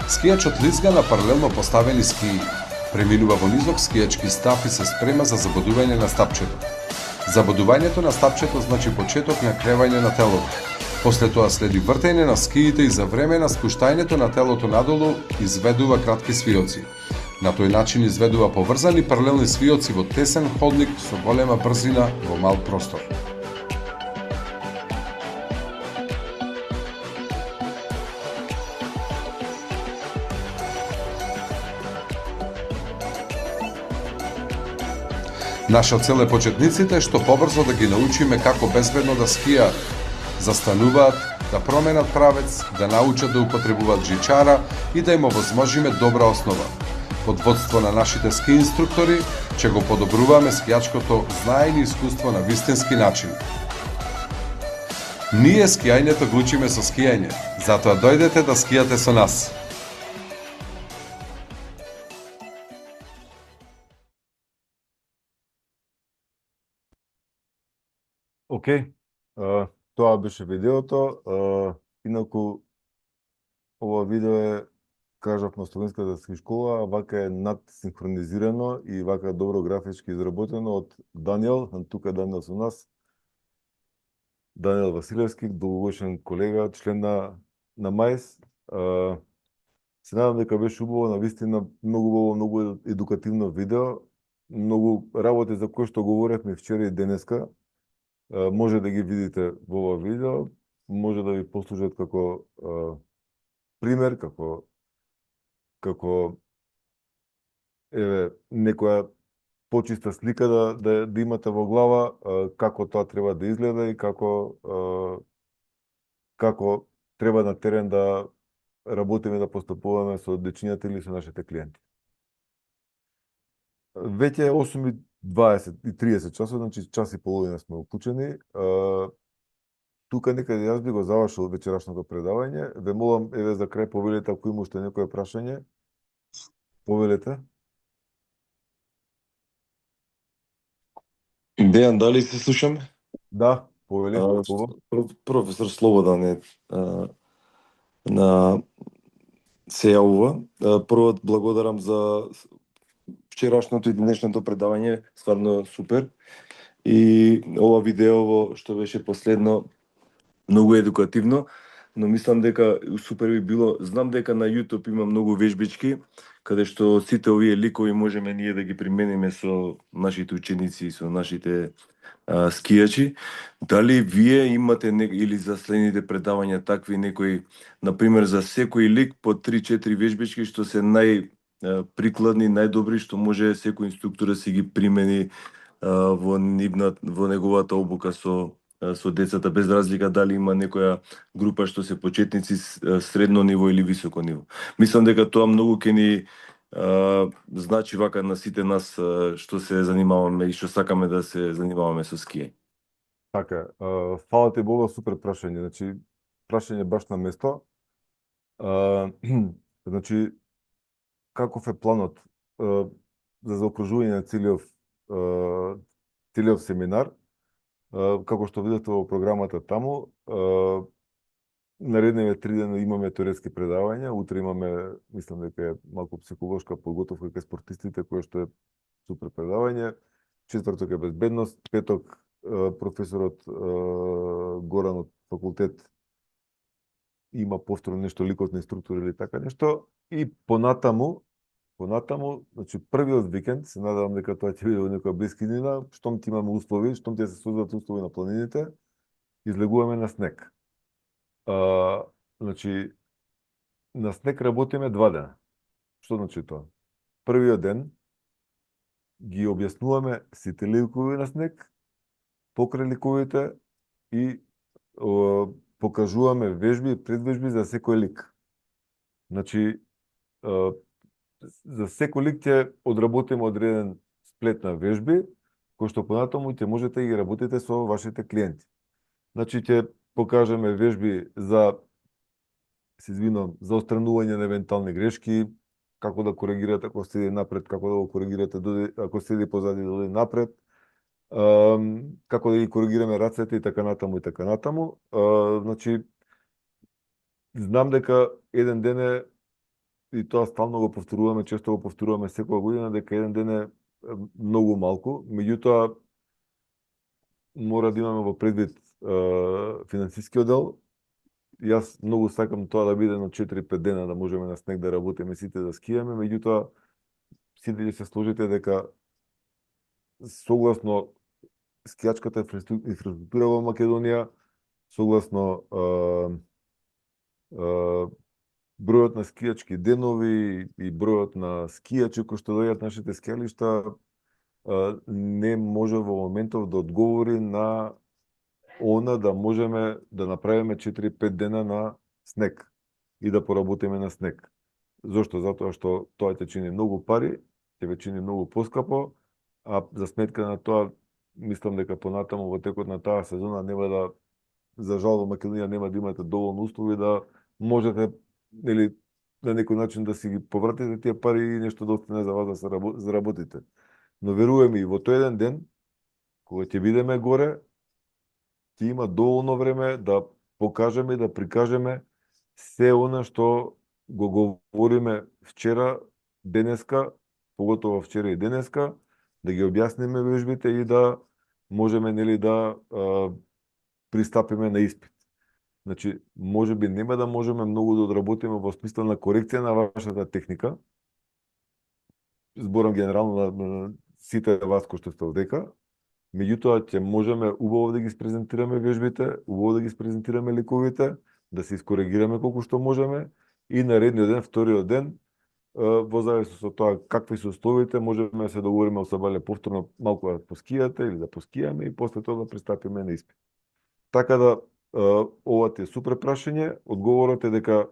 Скијачот лизга на паралелно поставени скии, преминува во низок скијачки став и се спрема за забодување на стапчето. Забодувањето на стапчето значи почеток на кревање на телото. После тоа следи вртење на скиите и за време на спуштањето на телото надолу изведува кратки свиоци. На тој начин изведува поврзани паралелни свиоци во тесен ходник со голема брзина во мал простор. Наша цел е почетниците што побрзо да ги научиме како безбедно да скијаат, застануваат, да променат правец, да научат да употребуваат жичара и да им овозможиме добра основа. Под водство на нашите ски инструктори, ќе го подобруваме скијачкото знаење и искуство на вистински начин. Ние скијањето го учиме со скијање, затоа дојдете да скијате со нас. Океј, тоа беше видеото. Инаку, ова видео е, кажав, на Студентската ски школа, вака е надсинхронизирано и вака добро графички изработено од Даниел, тука е Даниел со нас. Даниел Василевски, долгогодишен колега, член на МАИС. Се надам дека беше убаво, навистина многу убаво, многу едукативно видео, многу работи за кои што говоревме вчера и денеска. Може да ги видите во ова видео, може да ви послужат како пример, како еве некоја почиста слика да имате во глава како тоа треба да изгледа и како треба на терен да работиме, да постапуваме со дечињата или со нашите клиенти. Веќе 8:20 часот, значи час и половина сме уклучени. Тука некаде јас би го завршил вечерашното предавање. Ве молам, еве за крај повелете ако има уште некое прашање. Повелете. Дејан, дали се слушаме? Да, повели, А, Пово. професор Слободан е на се јавува. Прво благодарам за вчерашното и денешното предавање, стварно супер. И ова видео што беше последно многу едукативно, но мислам дека супер би било, знам дека на YouTube има многу вежбички, каде што сите овие ликови можеме ние да ги примениме со нашите ученици и со нашите скијачи. Дали вие имате или за следните предавања такви некои, например за секој лик по 3-4 вежбички што се прикладни, најдобри што може секој инструктор да си ги примени во неговата обука со децата, без разлика дали има некоја група што се почетници, средно ниво или високо ниво. Мислам дека тоа многу ќе ни значи вака на сите нас што се занимаваме и што сакаме да се занимаваме со скијање. Така, фала ти Бога, супер прашање. Значи, прашање баш на место. Значи, каков е планот за заокружување на целиот семинар? Како што видите во програмата таму, наредниве 3 дена имаме теоретски предавања, утре имаме, мислам дека е малку психолошка подготовка кај спортистите, која што е супер предавање. Четврток е безбедност, петок професорот Горан од факултет има повторно нешто ликот на инструктор или така нешто, и понатаму, значи првиот викенд, се надевам дека тоа ќе биде во некоја блискинина, штом ќе имаме услови, штом ќе се создадат услови на планините, излегуваме на снег. Значи, на снег работиме 2 дена. Што значи тоа? Првиот ден ги објаснуваме сите ликови на снег, покрај ликовите и покажуваме вежби и предвежби за секој лик. Значи, за секој лик ќе одработиме одреден сплет на вежби, кој што понатаму ќе можете да ги работите со вашите клиенти. Значи, ќе покажеме вежби за, за отстранување на евентуални грешки, како да коригирате ако седи напред, како да го коригирате ако седи позади да оди напред, како да ги коригираме рацете и така натаму и така натаму. Значи, знам дека еден ден е, и тоа стално го повторуваме, често го повторуваме секоја година, дека еден ден е многу малку, меѓутоа мора да имаме во предвид финансискиот дел. Јас многу сакам тоа да биде на 4-5 дена да можеме на снег да работиме сите да скијаме, меѓутоа сите ќе се сложите дека согласно скијачката инфраструктура во Македонија, согласно бројот на скијачки денови и бројот на скијачи кои што доаѓаат нашите скијалишта, не може во моментов да одговори на она да можеме да направиме 4-5 дена на снег и да поработиме на снег. Зошто? Затоа што тоа ќе чини многу пари, ќе ве чини многу поскапо, а за сметка на тоа мислам дека понатаму во текот на таа сезона нема да, за жал во Македонија нема да имате доволно услови да можете или на некој начин да си ги повратите тие пари и нешто да остане за вас да се заработите. Но веруваме и во тој еден ден кога ќе бидеме горе, ќе има доволно време да покажеме и да прикажеме се она што го говориме вчера, денеска, поготово вчера и денеска, да ги објасниме вежбите и да можеме да пристапиме на испит. Значи, можеби нема да можеме многу да одработиме во смисла на корекција на вашата техника. Зборам генерално на сите вас кои што сте овдека. Меѓутоа, ќе можеме убаво да ги презентираме вежбите, убаво да ги презентираме ликовите, да се искоригираме колку што можеме и наредниот ден, вториот ден, во зависност од тоа какви се условите, можеме да се договориме со Бале повторно малку да поскијате или да поскијаме и после тоа да пристапиме на испит. Така да, ова ти е супер прашање. Одговорот е дека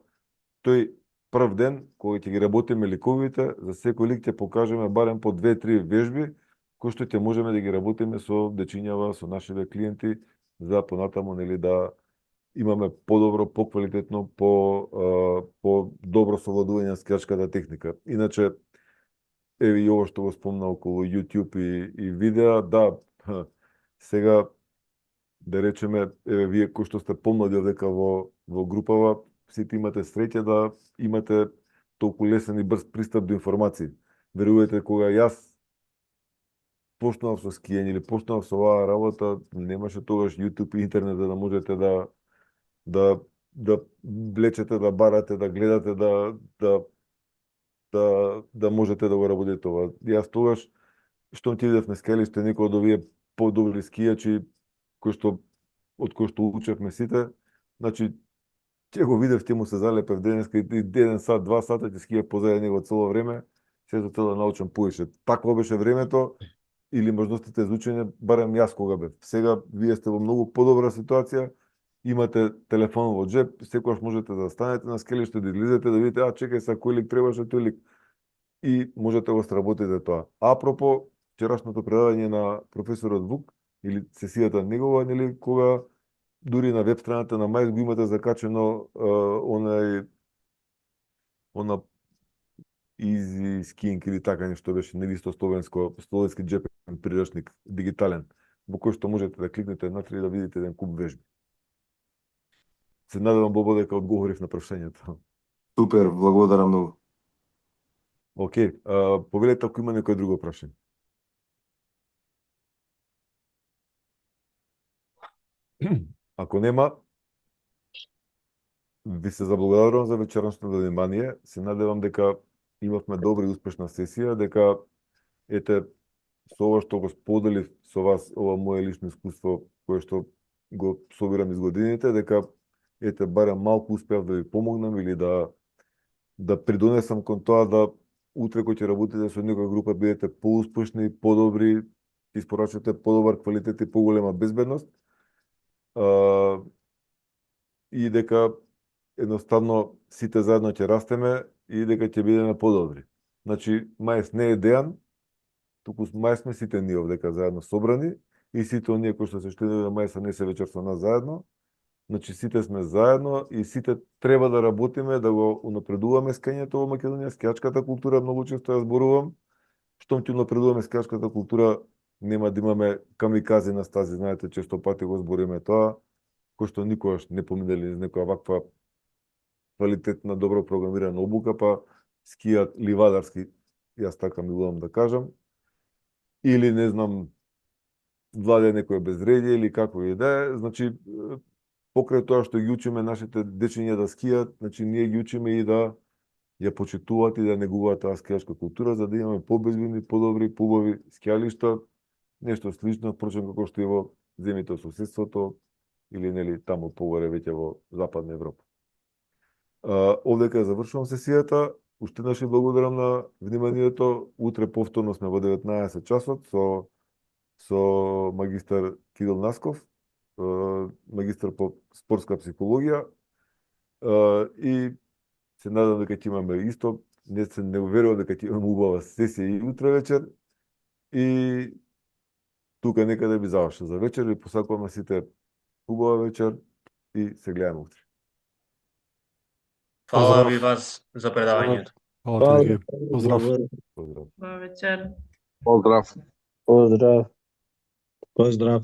тој прв ден, кога ќе ги работиме ликовите, за секој лик ќе покажеме барем по 2-3 вежби, кои што ќе можеме да ги работиме со дечињава, со нашите клиенти, за понатаму да имаме подобро, поквалитетно, по добро совладување на скијачката техника. Иначе, еве и ово што го спомна околу YouTube и видеа, да, Сега, да речеме, еве вие кои што сте помлади овдека во групава, сите имате среќа да имате толку лесен и брз пристап до информации. Верувате, кога јас почнував со скијање или почнував со оваа работа, немаше тогаш YouTube и интернет да можете да влечете, да барате, да гледате, да можете да го работите това. Јас тогаш, што ти идев на скелиште, некој од овие подобри скијачи, од кои што учевме сите, значи, ќе го видев, ќе му се залепев денеска и 1 сат, 2 сата ќе скија позади него цело време, се за да научам поише. Такво беше времето или можностите за учење, барем јас кога бев. Сега вие сте во многу подобра ситуација, имате телефон во джеп, секогаш можете да станете на скелиште, да излезете, да видите, чекај са кој лик требаше тој лик, и можете да го сработите тоа. Апропо, вчерашното предавање на професорот Вук, или сесијата негова, нели, кога дури на веб страната на Мајс го имате закачено она Easy Skiing или така нешто беше, нели исто словенски джепен прирачник, дигитален, во кој што можете да кликнете внатре и да видите еден куп вежби. Се надевам, Бобо, дека одговорив на прашањето. Супер, благодарам многу. Океј, повелете ако има некој друго прашање. Ако нема, ви се заблагодарувам за вечерното внимание. Се надевам дека имавме добра и успешна сесија, дека ете со ова што го споделив со вас, ова мое лично искуство кое што го собирам из годините, дека ете барем малку успеав да ви помогнам или да придонесам кон тоа да утре кој ќе работите со некоја група бидете поуспешни, подобри, испорачате подобар квалитет и поголема безбедност. И дека едноставно сите заедно ќе растеме и дека ќе бидеме подобри. Значи, Мајс не е Дејан, туку Мајс сме сите ние овдека заедно собрани и сите оние кои што се штедиле на Мајса не се вечер со нас заедно. Значи, сите сме заедно и сите треба да работиме, да го унапредуваме скијањето во Македонија, скијачката култура, многу често ја зборувам. Штом ќе унапредуваме скијачката култура, нема да имаме камикази на стази, знаете, често пати го збориме тоа, кој што никогаш не поминали из некоја ваква квалитетна, добро програмирана обука, па скијат ливадарски, јас така милувам да кажам, или не знам, владе некој безредие или како и да е, значи, покрај тоа што ги учиме нашите дечиња да скијат, значи ние ги учиме и да ја почитуваат и да негуваат таа скијачка култура, за да имаме побезбедни, подобри, побави скијалишта, нешто слично, впрочем како што и во земјите од соседството, или нели таму погоре веќе во Западна Европа. Овдека завршувам сесијата. Уште еднаш ви благодарам на вниманието. Утре повторно сме во 19 часот со магистар Кирил Насков, магистар по спортска психологија, и се надам дека ќе имаме исто, не уверувам дека ќе имаме убава сесија и утре вечер, и тука некаде би завршил за вечер и посакувам на сите убава вечер и се гледаме утре. Фала ви вас за предавањето. Фала ти. Поздрав. Поздрав. Добар вечер. Поздрав. Поздрав. Поздрав.